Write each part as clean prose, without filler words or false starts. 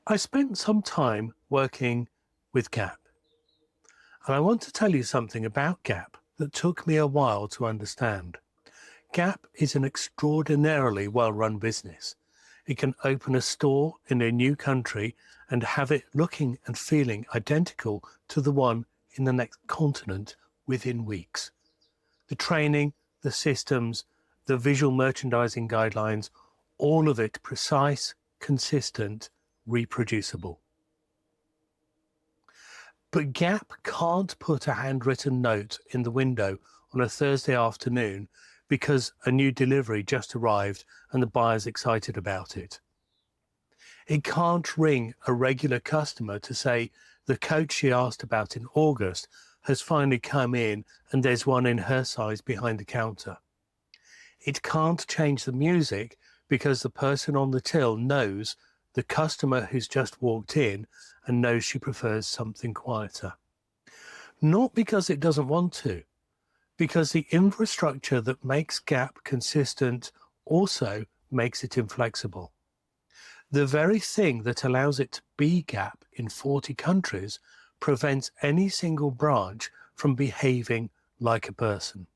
I spent some time working with Gap, and I want to tell you something about Gap that took me a while to understand. Gap is an extraordinarily well-run business. It can open a store in a new country and have it looking and feeling identical to the one in the next continent within weeks. The training, the systems, the visual merchandising guidelines, all of it precise, consistent, reproducible. But Gap can't put a handwritten note in the window on a Thursday afternoon because a new delivery just arrived and the buyer's excited about it. It can't ring a regular customer to say the coat she asked about in August has finally come in and there's one in her size behind the counter. It can't change the music because the person on the till knows the customer who's just walked in and knows she prefers something quieter. Not because it doesn't want to, because the infrastructure that makes Gap consistent also makes it inflexible. The very thing that allows it to be Gap in 40 countries prevents any single branch from behaving like a person.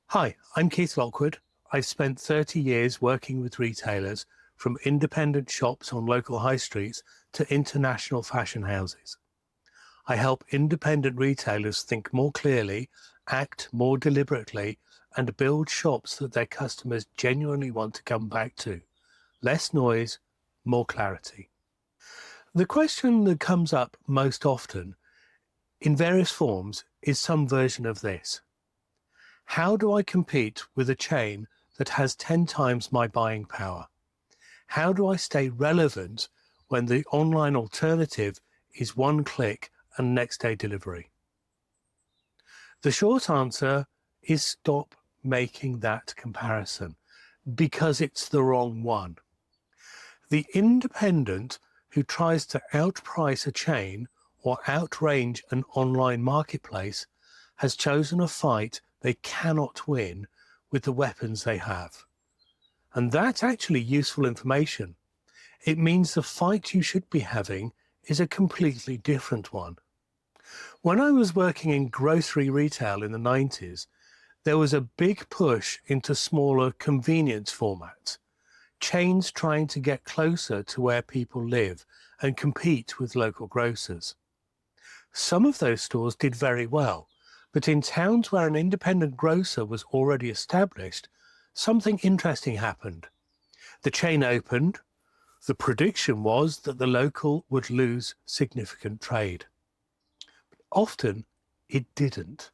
Hi, I'm Keith Lockwood. I've spent 30 years working with retailers, from independent shops on local high streets to international fashion houses. I help independent retailers think more clearly, act more deliberately, and build shops that their customers genuinely want to come back to. Less noise, more clarity. The question that comes up most often, in various forms, is some version of this. How do I compete with a chain that has 10 times my buying power? How do I stay relevant when the online alternative is one click and next day delivery? The short answer is stop making that comparison, because it's the wrong one. The independent who tries to outprice a chain or outrange an online marketplace has chosen a fight they cannot win with the weapons they have. And that's actually useful information. It means the fight you should be having is a completely different one. When I was working in grocery retail in the 90s, there was a big push into smaller convenience formats, chains trying to get closer to where people live and compete with local grocers. Some of those stores did very well, but in towns where an independent grocer was already established, something interesting happened. The chain opened. The prediction was that the local would lose significant trade. Often, it didn't.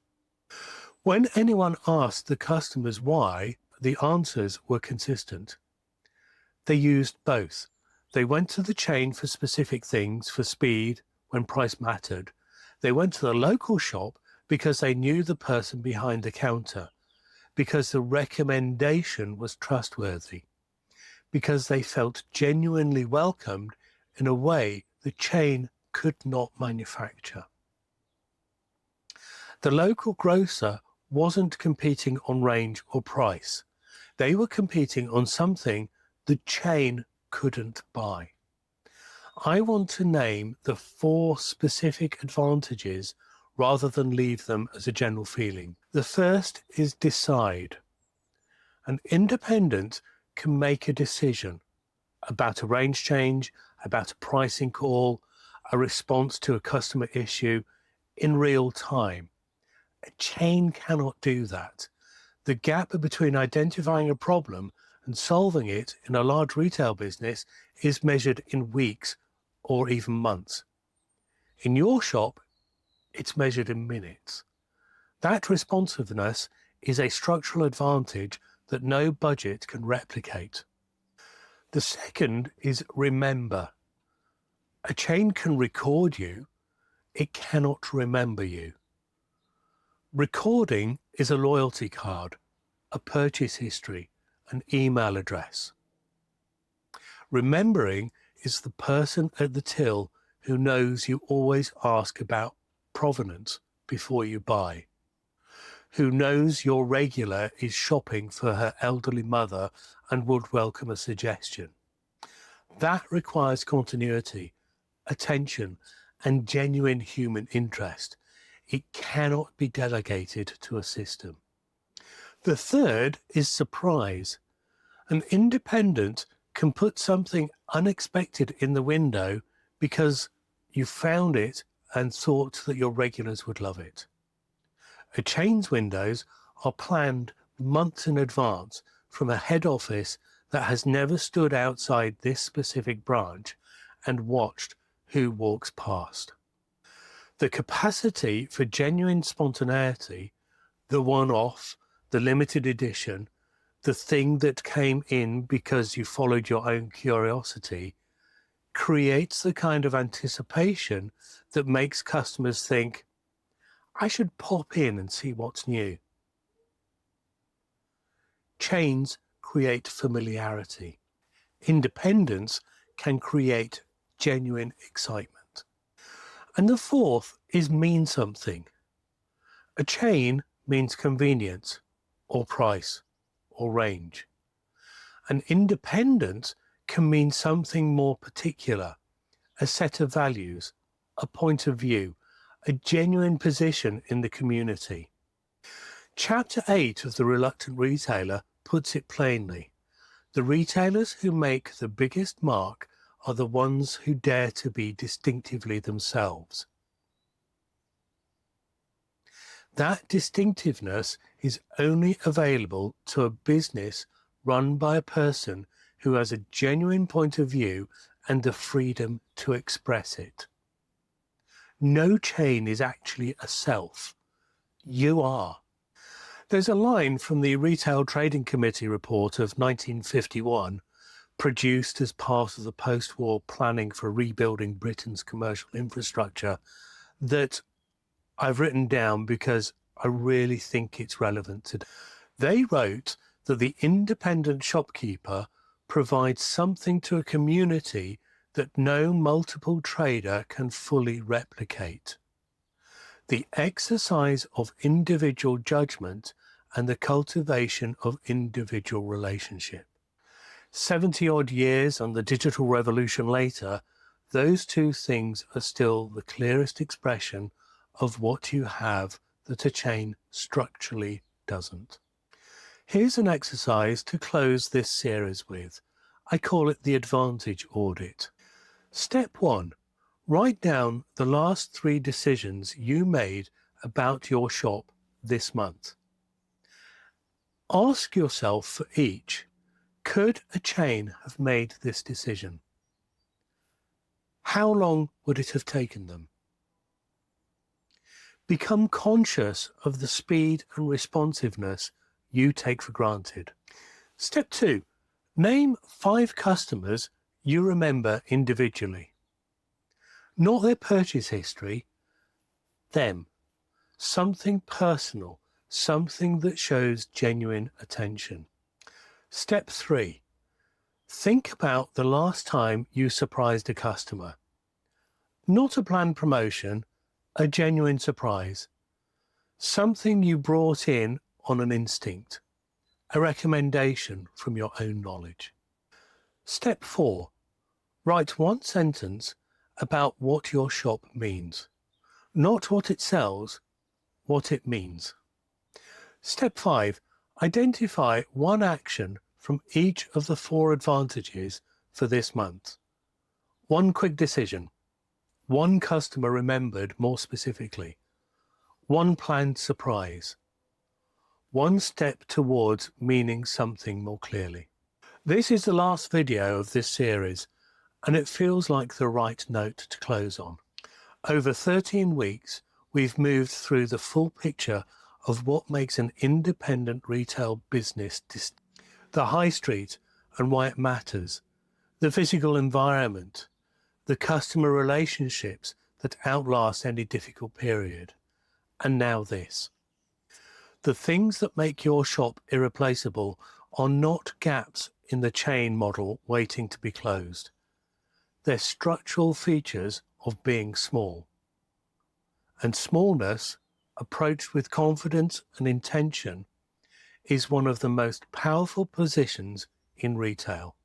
When anyone asked the customers why, the answers were consistent. They used both. They went to the chain for specific things, for speed, when price mattered. They went to the local shop because they knew the person behind the counter, because the recommendation was trustworthy, because they felt genuinely welcomed in a way the chain could not manufacture. The local grocer wasn't competing on range or price. They were competing on something the chain couldn't buy. I want to name the 4 specific advantages rather than leave them as a general feeling. The first is decide. An independent can make a decision about a range change, about a pricing call, a response to a customer issue in real time. A chain cannot do that. The gap between identifying a problem and solving it in a large retail business is measured in weeks or even months. In your shop, it's measured in minutes. That responsiveness is a structural advantage that no budget can replicate. The second is remember. A chain can record you, it cannot remember you. Recording is a loyalty card, a purchase history, an email address. Remembering is the person at the till who knows you always ask about provenance before you buy, who knows your regular is shopping for her elderly mother and would welcome a suggestion. That requires continuity, attention, and genuine human interest. It cannot be delegated to a system. The third is surprise. An independent can put something unexpected in the window because you found it and thought that your regulars would love it. A chain's windows are planned months in advance from a head office that has never stood outside this specific branch and watched who walks past. The capacity for genuine spontaneity, the one-off, the limited edition, the thing that came in because you followed your own curiosity, creates the kind of anticipation that makes customers think, I should pop in and see what's new. Chains create familiarity. Independence can create genuine excitement. And the fourth is mean something. A chain means convenience, or price, or range. An independence can mean something more particular, a set of values, a point of view, a genuine position in the community. Chapter 8 of The Reluctant Retailer puts it plainly. The retailers who make the biggest mark are the ones who dare to be distinctively themselves. That distinctiveness is only available to a business run by a person who has a genuine point of view and the freedom to express it. No chain is actually a self. You are. There's a line from the Retail Trading Committee report of 1951, produced as part of the post-war planning for rebuilding Britain's commercial infrastructure, that I've written down because I really think it's relevant today. They wrote that the independent shopkeeper provides something to a community that no multiple trader can fully replicate. The exercise of individual judgment and the cultivation of individual relationship. 70-odd years and the digital revolution later, those two things are still the clearest expression of what you have that a chain structurally doesn't. Here's an exercise to close this series with. I call it the advantage audit. Step 1. Write down the last 3 decisions you made about your shop this month. Ask yourself for each, could a chain have made this decision? How long would it have taken them? Become conscious of the speed and responsiveness you take for granted. Step 2. Name 5 customers you remember individually. Not their purchase history, them. Something personal, something that shows genuine attention. Step 3. Think about the last time you surprised a customer. Not a planned promotion, a genuine surprise. Something you brought in on an instinct. A recommendation from your own knowledge. Step 4. Write 1 sentence about what your shop means. Not what it sells, what it means. Step 5. Identify 1 action from each of the 4 advantages for this month. 1 quick decision. 1 customer remembered more specifically. 1 planned surprise. 1 step towards meaning something more clearly. This is the last video of this series, and it feels like the right note to close on. Over 13 weeks, we've moved through the full picture of what makes an independent retail business the high street and why it matters, the physical environment, the customer relationships that outlast any difficult period, and now this. The things that make your shop irreplaceable are not gaps in the chain model waiting to be closed. They're structural features of being small. And smallness, approached with confidence and intention, is one of the most powerful positions in retail.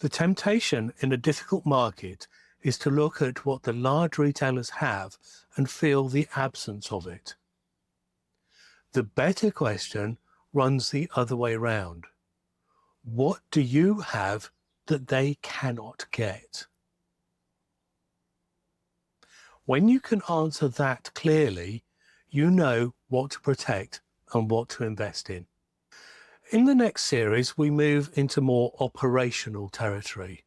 The temptation in a difficult market is to look at what the large retailers have and feel the absence of it. The better question runs the other way round. What do you have that they cannot get? When you can answer that clearly, you know what to protect and what to invest in. In the next series, we move into more operational territory.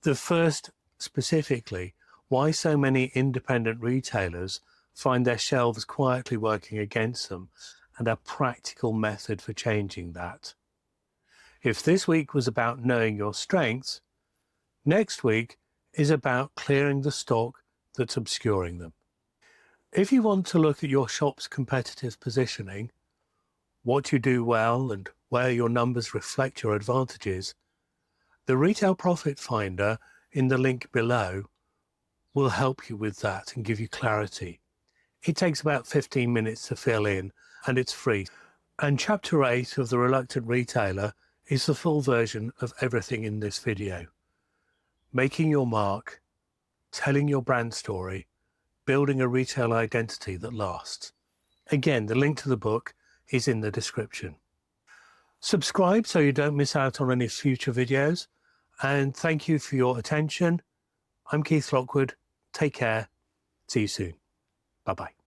The first, specifically, why so many independent retailers find their shelves quietly working against them, and a practical method for changing that. If this week was about knowing your strengths, next week is about clearing the stock that's obscuring them. If you want to look at your shop's competitive positioning, what you do well and where your numbers reflect your advantages, the Retail Profit Finder in the link below will help you with that and give you clarity. It takes about 15 minutes to fill in and it's free. And Chapter 8 of The Reluctant Retailer is the full version of everything in this video. Making your mark, telling your brand story, building a retail identity that lasts. Again, the link to the book is in the description. Subscribe so you don't miss out on any future videos. And thank you for your attention. I'm Keith Lockwood. Take care. See you soon. Bye-bye.